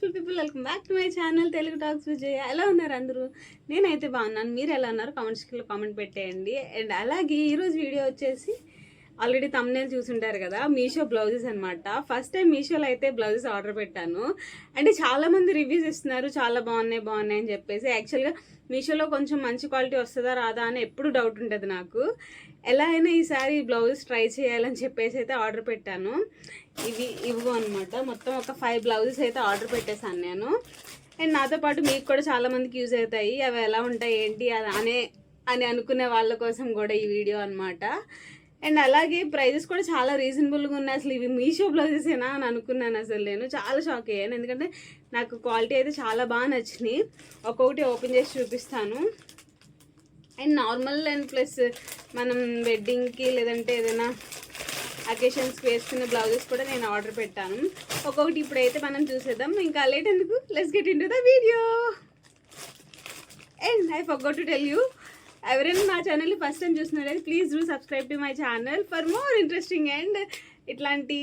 Beautiful people, welcome back to my channel Telugu talks Vijay. ఎలా ఉన్నారు అందరూ? నేనైతే బాగున్నాను. మీరు ఎలా ఉన్నారు? కామెంట్స్లో కామెంట్ పెట్టేయండి. అండ్ అలాగే ఈరోజు వీడియో వచ్చేసి ఆల్రెడీ తమ్నేల్ చూసుంటారు కదా, మీషో బ్లౌజెస్ అనమాట. ఫస్ట్ టైం మీషోలో అయితే బ్లౌజెస్ ఆర్డర్ పెట్టాను. అంటే చాలామంది రివ్యూస్ ఇస్తున్నారు, చాలా బాగున్నాయి అని చెప్పేసి. యాక్చువల్గా మీషోలో కొంచెం మంచి క్వాలిటీ వస్తుందా రాదా అని ఎప్పుడు డౌట్ ఉంటుంది నాకు. ఎలా అయినా ఈసారి బ్లౌజెస్ ట్రై చేయాలని చెప్పేసి అయితే ఆర్డర్ పెట్టాను. ఇవిగో అనమాట. మొత్తం ఒక 5 బ్లౌజెస్ అయితే ఆర్డర్ పెట్టేశాను నేను. అండ్ నాతో పాటు మీకు కూడా చాలామందికి యూజ్ అవుతాయి. అవి ఎలా ఉంటాయి ఏంటి అని అనుకునే వాళ్ళ కోసం కూడా ఈ వీడియో అనమాట. అండ్ అలాగే ప్రైజెస్ కూడా చాలా రీజనబుల్గా ఉన్నాయి. అసలు ఇవి మీషో బ్లౌజెసేనా అని అనుకున్నాను. అసలు నేను చాలా షాక్ అయ్యాను, ఎందుకంటే నాకు క్వాలిటీ అయితే చాలా బాగా నచ్చినాయి. ఒక్కొక్కటి ఓపెన్ చేసి చూపిస్తాను. అండ్ నార్మల్ అండ్ ప్లస్ మనం వెడ్డింగ్కి లేదంటే ఏదైనా అకేషన్స్కి వేసుకునే బ్లౌజెస్ కూడా నేను ఆర్డర్ పెట్టాను. ఒక్కొక్కటి ఇప్పుడైతే మనం చూసేద్దాం. ఇంకా లేట్ ఎందుకు, let's get into the video. And I forgot to tell you, ఎవరైనా నా ఛానల్ని ఫస్ట్ టైం చూసినట్లయితే please do subscribe to my channel for more interesting and ఇట్లాంటి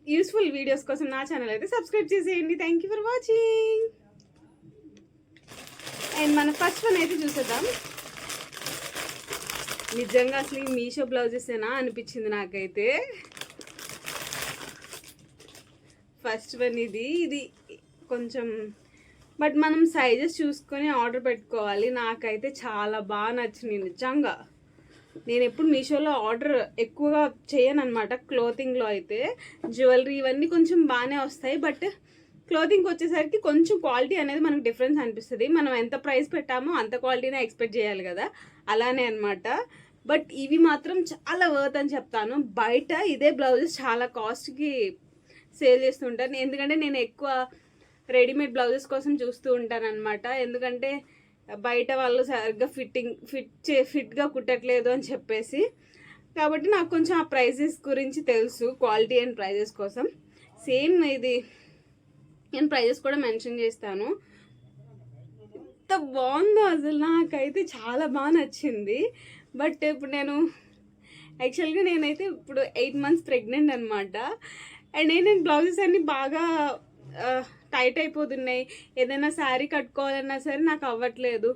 యూస్ఫుల్ వీడియోస్ కోసం నా ఛానల్ అయితే సబ్స్క్రైబ్ చేసేయండి. Thank you for watching. And మన ఫస్ట్ వన్ అయితే చూసేద్దాం. నిజంగా అసలు ఈ మీషో బ్లౌజెసేనా అనిపించింది నాకైతే. ఫస్ట్ వన్ ఇది కొంచెం, బట్ మనం సైజెస్ చూసుకొని ఆర్డర్ పెట్టుకోవాలి. నాకైతే చాలా బాగా నచ్చింది నిజంగా. నేను ఎప్పుడు మీషోలో ఆర్డర్ ఎక్కువగా చేయను అనమాట. క్లోతింగ్లో అయితే జ్యువెలరీ ఇవన్నీ కొంచెం బాగానే వస్తాయి, బట్ క్లోతింగ్కి వచ్చేసరికి కొంచెం క్వాలిటీ అనేది మనకు డిఫరెన్స్ అనిపిస్తుంది. మనం ఎంత ప్రైస్ పెట్టామో అంత క్వాలిటీనే ఎక్స్పెక్ట్ చేయాలి కదా, అలానే అనమాట. బట్ ఇవి మాత్రం చాలా వర్త్ అని చెప్తాను. బయట ఇదే బ్లౌజెస్ చాలా కాస్ట్కి సేల్ చేస్తుంటాను, ఎందుకంటే నేను ఎక్కువ రెడీమేడ్ బ్లౌజెస్ కోసం చూస్తూ ఉంటాను అనమాట. ఎందుకంటే బయట వాళ్ళు సరిగ్గా ఫిట్గా కుట్టట్లేదు అని చెప్పేసి. కాబట్టి నాకు కొంచెం ఆ ప్రైజెస్ గురించి తెలుసు, క్వాలిటీ అండ్ ప్రైజెస్ కోసం. సేమ్ ఇది నేను ప్రైజెస్ కూడా మెన్షన్ చేస్తాను. ఎంత బాగుందో అసలు, నాకైతే చాలా బాగా నచ్చింది. బట్ ఇప్పుడు నేనైతే ఇప్పుడు 8 months ప్రెగ్నెంట్ అనమాట. అండ్ నేను బ్లౌజెస్ అన్నీ బాగా టైట్ అయిపోతున్నాయి. ఏదైనా శారీ కట్టుకోవాలన్నా సరే నాకు అవ్వట్లేదు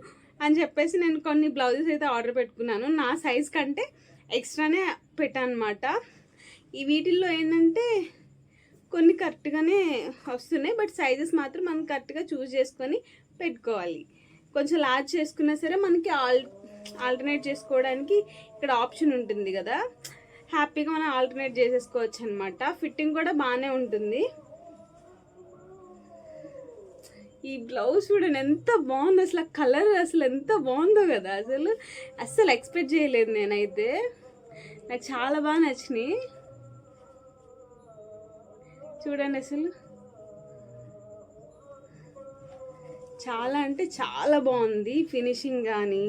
అని చెప్పేసి నేను కొన్ని బ్లౌజెస్ అయితే ఆర్డర్ పెట్టుకున్నాను. నా సైజ్ కంటే ఎక్స్ట్రానే పెట్టాను అనమాట. ఈ వీటిల్లో ఏంటంటే కొన్ని కరెక్ట్గానే వస్తున్నాయి, బట్ సైజెస్ మాత్రం మనం కరెక్ట్గా చూస్ చేసుకొని పెట్టుకోవాలి. కొంచెం లార్జ్ చేసుకున్నా సరే మనకి ఆల్టర్నేట్ చేసుకోవడానికి ఇక్కడ ఆప్షన్ ఉంటుంది కదా, హ్యాపీగా మనం ఆల్టర్నేట్ చేసేసుకోవచ్చు అనమాట. ఫిట్టింగ్ కూడా బాగానే ఉంటుంది. ఈ బ్లౌజ్ చూడండి ఎంత బాగుంది అసలు, కలర్ అసలు ఎంత బాగుందో కదా, అస్సలు ఎక్స్పెక్ట్ చేయలేదు నేనైతే. నాకు చాలా బాగా నచ్చినాయి. చూడండి అసలు చాలా అంటే చాలా బాగుంది. ఫినిషింగ్ కానీ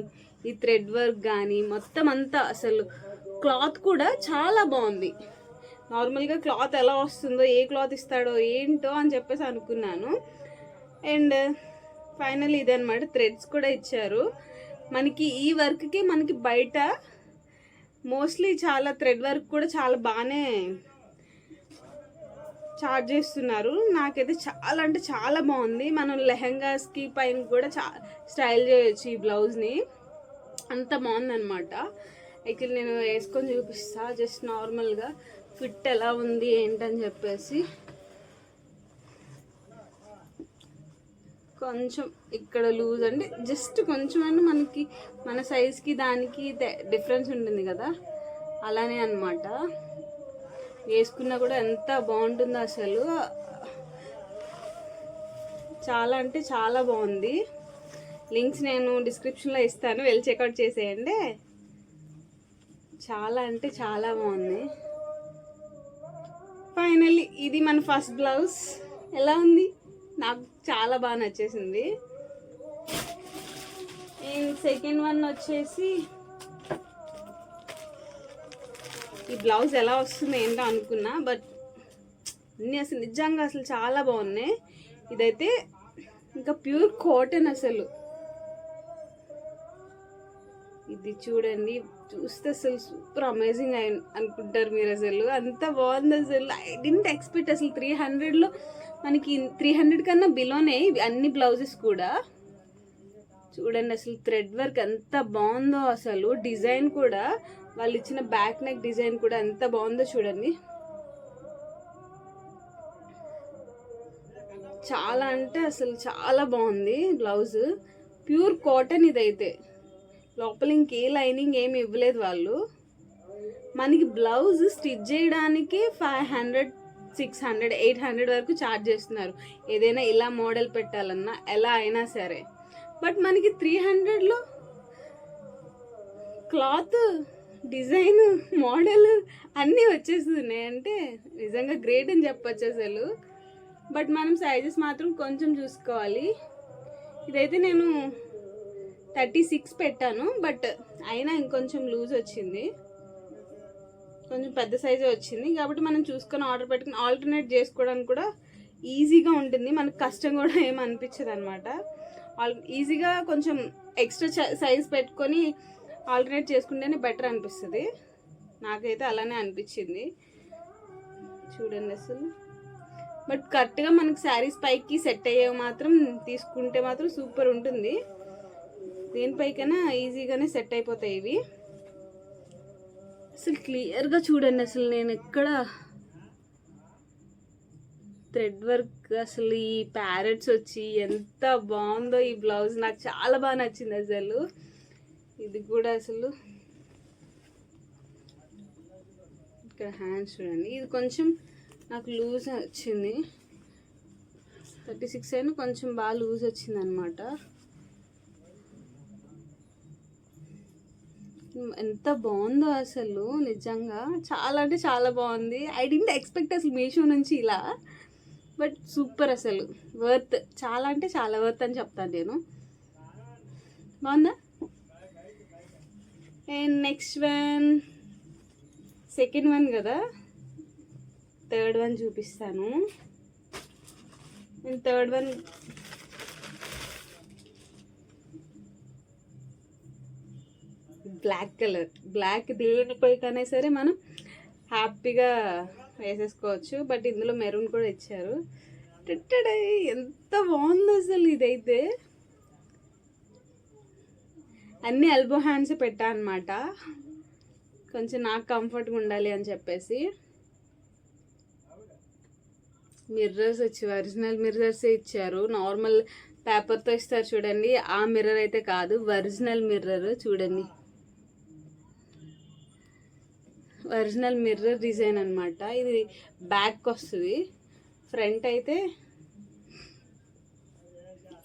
ఈ థ్రెడ్ వర్క్ కానీ మొత్తం అంతా అసలు క్లాత్ కూడా చాలా బాగుంది. నార్మల్గా క్లాత్ ఎలా వస్తుందో, ఏ క్లాత్ ఇస్తాడో ఏంటో అని చెప్పేసి అనుకున్నాను. అండ్ ఫైనల్ ఇదనమాట, థ్రెడ్స్ కూడా ఇచ్చారు మనకి. ఈ వర్క్కి మనకి బయట మోస్ట్లీ చాలా థ్రెడ్ వర్క్ కూడా చాలా బాగానే చార్జ్ చేస్తున్నారు. నాకైతే చాలా అంటే చాలా బాగుంది. మనం లెహంగాస్కి పైన కూడా స్టైల్ చేయొచ్చు ఈ బ్లౌజ్ని, అంత బాగుందనమాట. యాక్చువల్లీ నేను వేసుకొని చూపిస్తా జస్ట్ నార్మల్గా ఫిట్ ఎలా ఉంది ఏంటని చెప్పేసి. కొంచెం ఇక్కడ లూజ్ అంటే జస్ట్ కొంచెం అన్న మనకి మన సైజ్కి దానికి డిఫరెన్స్ ఉంటుంది కదా, అలానే అనమాట. వేసుకున్నా కూడా ఎంత బాగుంటుందో అసలు, చాలా అంటే చాలా బాగుంది. లింక్స్ నేను డిస్క్రిప్షన్లో ఇస్తాను, వెళ్ళి చెక్అవుట్ చేసేయండి. చాలా అంటే చాలా బాగుంది. ఫైనల్లీ ఇది మన ఫస్ట్ బ్లౌజ్. ఎలా ఉంది? నాకు చాలా బాగా నచ్చేసింది. అండ్ సెకండ్ వన్ వచ్చేసి ఈ బ్లౌజ్ ఎలా వస్తుంది ఏంటో అనుకున్నా, బట్ అన్నీ అసలు నిజంగా అసలు చాలా బాగున్నాయి. ఇదైతే ఇంకా ప్యూర్ కాటన్ అసలు. ఇది చూడండి, చూస్తే అసలు సూపర్ అమేజింగ్ అనుకుంటారు మీరు. అసలు అంత బాగుంది అసలు. ఐ డింట్ ఎక్స్పెక్ట్ అసలు 300లో మనకి 300 కన్నా బిలోనే అన్ని బ్లౌజెస్ కూడా. చూడండి అసలు థ్రెడ్ వర్క్ ఎంత బాగుందో, అసలు డిజైన్ కూడా వాళ్ళు ఇచ్చిన బ్యాక్ నెక్ డిజైన్ కూడా ఎంత బాగుందో చూడండి. చాలా అంటే అసలు చాలా బాగుంది బ్లౌజ్. ప్యూర్ కాటన్ ఇదైతే, లోపల ఇంకే లైనింగ్ ఏమి ఇవ్వలేదు వాళ్ళు. మనకి బ్లౌజ్ స్టిచ్ చేయడానికి 500, 600, 800 వరకు ఛార్జ్ చేస్తున్నారు, ఏదైనా ఇలా మోడల్ పెట్టాలన్నా ఎలా అయినా సరే. బట్ మనకి 300లో క్లాత్, డిజైన్, మోడల్ అన్నీ వచ్చేస్తున్నాయి అంటే నిజంగా గ్రేట్ అని చెప్పచ్చు అసలు. బట్ మనం సైజెస్ మాత్రం కొంచెం చూసుకోవాలి. ఇదైతే నేను 36 పెట్టాను, బట్ అయినా ఇంకొంచెం లూజ్ వచ్చింది, కొంచెం పెద్ద సైజే వచ్చింది. కాబట్టి మనం చూసుకొని ఆర్డర్ పెట్టుకుని ఆల్టర్నేట్ చేసుకోవడానికి కూడా ఈజీగా ఉంటుంది, మనకు కష్టం కూడా ఏమి అనిపించదు అనమాట. ఈజీగా కొంచెం ఎక్స్ట్రా సైజ్ పెట్టుకొని ఆల్టర్నేట్ చేసుకుంటేనే బెటర్ అనిపిస్తుంది. నాకైతే అలానే అనిపించింది. చూడండి అసలు. బట్ కరెక్ట్గా మనకి శారీస్ పైకి సెట్ అయ్యేవి మాత్రం తీసుకుంటే మాత్రం సూపర్ ఉంటుంది. దేనిపైకైనా ఈజీగానే సెట్ అయిపోతాయి ఇవి. అసలు క్లియర్గా చూడండి, అసలు నేను ఎక్కడ థ్రెడ్ వర్క్, అసలు ఈ ప్యారెట్స్ వచ్చి ఎంత బాగుందో ఈ బ్లౌజ్. నాకు చాలా బాగా నచ్చింది అసలు. ఇది కూడా అసలు ఇక్కడ హ్యాండ్స్ చూడండి, ఇది కొంచెం నాకు లూజ్ వచ్చింది. 36 అయినా కొంచెం బాగా లూజ్ వచ్చింది అనమాట. ఎంత బాగుందో అసలు నిజంగా, చాలా అంటే చాలా బాగుంది. ఐ డింట్ ఎక్స్పెక్ట్ అసలు మీషో నుంచి ఇలా, బట్ సూపర్ అసలు. వర్త్, చాలా అంటే చాలా వర్త్ అని చెప్తాను నేను. బాగుందా? And next one, second one కదా, థర్డ్ వన్ చూపిస్తాను. And third one black colour. Black దేనిపైకైనా సరే మనం హ్యాపీగా వేసేసుకోవచ్చు. బట్ ఇందులో మెరూన్ కూడా ఇచ్చారు. ఎంత బాగుంది అసలు. ఇదైతే అన్ని ఎల్బో హ్యాండ్స్ పెట్టా అనమాట, కొంచెం నాకు కంఫర్ట్గా ఉండాలి అని చెప్పేసి. మిర్రర్స్ వచ్చి ఒరిజినల్ మిర్రర్సే ఇచ్చారు. నార్మల్ పేపర్తో ఇస్తారు చూడండి, ఆ మిర్రర్ అయితే కాదు, ఒరిజినల్ మిర్రర్. చూడండి, ఒరిజినల్ మిర్రర్ డిజైన్ అనమాట. ఇది బ్యాక్ వస్తుంది, ఫ్రంట్ అయితే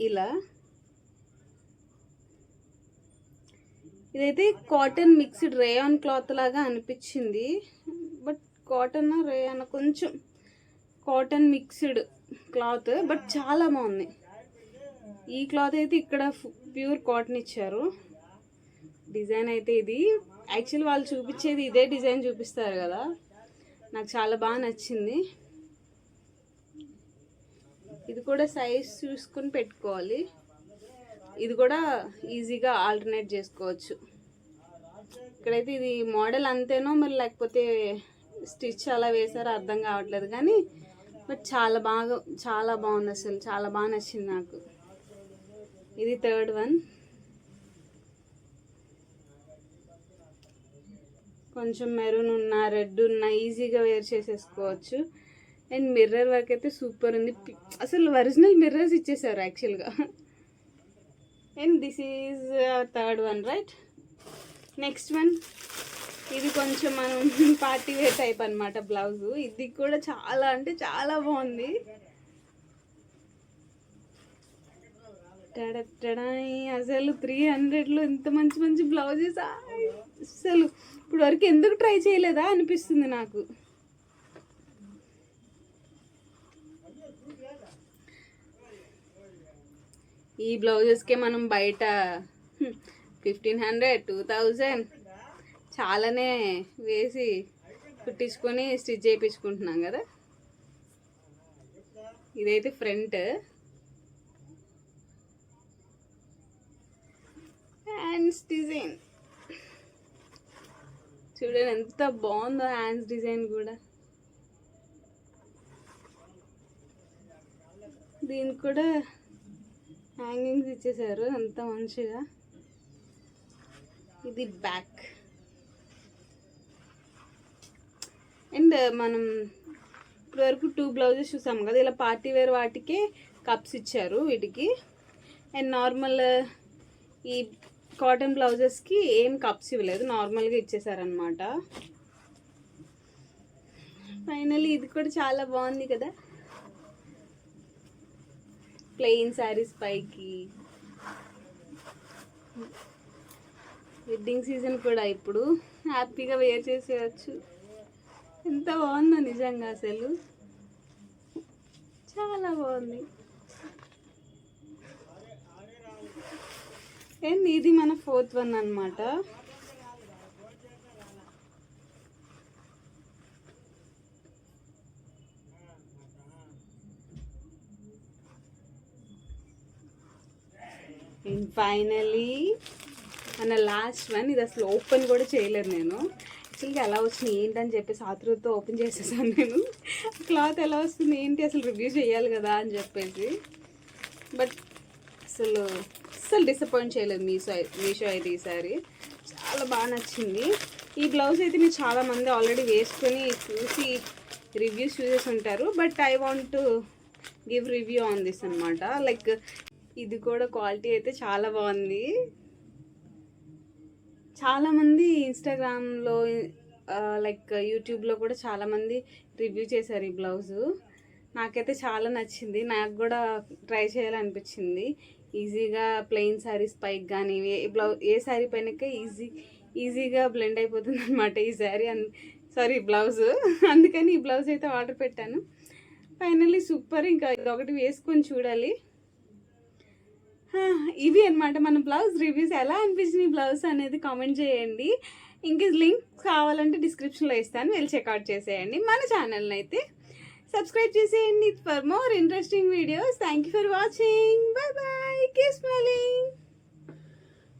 ఇలా. ఇదైతే కాటన్ మిక్స్డ్ రేయాన్ క్లాత్ లాగా అనిపించింది, బట్ కాటన్ రేయాన్ కొంచెం కాటన్ మిక్స్డ్ క్లాత్, బట్ చాలా బాగుంది. ఈ క్లాత్ అయితే ఇక్కడ ప్యూర్ కాటన్ ఇచ్చారు. డిజైన్ అయితే ఇది యాక్చువల్లీ వాళ్ళు చూపించేది ఇదే డిజైన్ చూపిస్తారు కదా, నాకు చాలా బాగా నచ్చింది. ఇది కూడా సైజ్ చూసుకొని పెట్టుకోవాలి. ఇది కూడా ఈజీగా ఆల్టర్నేట్ చేసుకోవచ్చు. ఇక్కడైతే ఇది మోడల్ అంతేనో మరి లేకపోతే స్టిచ్ అలా వేసారో అర్థం కావట్లేదు, కానీ బట్ చాలా బాగుంది అసలు. చాలా బాగా నచ్చింది నాకు. ఇది థర్డ్ వన్. కొంచెం మెరూన్ ఉన్న, రెడ్ ఉన్న ఈజీగా వేర్ చేసేసుకోవచ్చు. అండ్ మిర్రర్ వర్క్ అయితే సూపర్ ఉంది. అసలు ఒరిజినల్ మిర్రర్స్ ఇచ్చేసారు యాక్చువల్గా. And this is third one, right? Next one, ఇది కొంచెం మనం పార్టీ వేర్ టైప్ అనమాట బ్లౌజు. ఇది కూడా చాలా అంటే చాలా బాగుంది. అసలు 300లో ఇంత మంచి మంచి బ్లౌజెస్ అసలు ఇప్పుడు వరకు ఎందుకు ట్రై చేయలేదా అనిపిస్తుంది నాకు. ఈ బ్లౌజెస్కే మనం బయట 1500, 2000 చాలానే వేసి కుట్టించుకొని స్టిచ్ చేయించుకుంటున్నాం కదా. ఇదైతే ఫ్రంట్, హ్యాండ్స్ డిజైన్ చూడండి ఎంత బాగుందో. హ్యాండ్స్ డిజైన్ కూడా దీనికి కూడా హ్యాంగింగ్స్ ఇచ్చేసారు అంత మంచిగా. ఇది బ్యాక్. అండ్ మనం ఇప్పటివరకు 2 బ్లౌజెస్ చూసాం కదా, ఇలా పార్టీ వేర్ వాటికే కప్స్ ఇచ్చారు వీటికి. అండ్ నార్మల్ ఈ కాటన్ బ్లౌజెస్కి ఏం కప్స్ ఇవ్వలేదు, నార్మల్గా ఇచ్చేసారనమాట. ఫైనల్లీ ఇది కూడా చాలా బాగుంది కదా, ప్లెయిన్ శారీస్ పైకి. వెడ్డింగ్ సీజన్ కూడా ఇప్పుడు హ్యాపీగా వేర్ చేసేయచ్చు. ఎంత బాగుందో నిజంగా, అసలు చాలా బాగుంది. అండ్ ఇది మన 4th వన్ అన్నమాట. అండ్ ఫైనలీ మన లాస్ట్ వన్. ఇది అసలు ఓపెన్ కూడా చేయలేదు నేను. యాక్చువల్గా ఎలా వచ్చింది ఏంటని చెప్పేసి ఆతృతతో ఓపెన్ చేసేసాను నేను. క్లాత్ ఎలా వస్తుంది ఏంటి అసలు రివ్యూ చేయాలి కదా అని చెప్పేసి. బట్ అసలు డిసప్పాయింట్ చేయలేదు మీషో అయితే ఈసారి. చాలా బాగా నచ్చింది. ఈ బ్లౌజ్ అయితే మీరు చాలామంది ఆల్రెడీ వేసుకొని చూసి రివ్యూస్ చూసేసి ఉంటారు. But I want to give review on this అనమాట. లైక్ ఇది కూడా క్వాలిటీ అయితే చాలా బాగుంది. చాలామంది ఇన్స్టాగ్రామ్లో లైక్ యూట్యూబ్లో కూడా చాలామంది రివ్యూ చేశారు ఈ బ్లౌజు. నాకైతే చాలా నచ్చింది, నాకు కూడా ట్రై చేయాలనిపించింది. ఈజీగా ప్లెయిన్ శారీస్ పైకి కానీ ఏ శారీ పైనకే ఈజీగా బ్లెండ్ అయిపోతుంది అనమాట ఈ శారీ. Sorry blouse. అందుకని ఈ బ్లౌజ్ అయితే ఆర్డర్ పెట్టాను. Finally super. ఇంకా ఇదొకటి వేసుకొని చూడాలి. ఇవి అనమాట మన బ్లౌజ్ రివ్యూస్. ఎలా అనిపించింది బ్లౌజ్ అనేది కామెంట్ చేయండి. ఇంక లింక్ కావాలంటే డిస్క్రిప్షన్లో ఇస్తాను, వెళ్ళి చెక్అవుట్ చేసేయండి. మన ఛానల్ని అయితే సబ్స్క్రైబ్ చేసేయండి for more interesting videos. Thank you for watching. Bye bye. Keep smiling.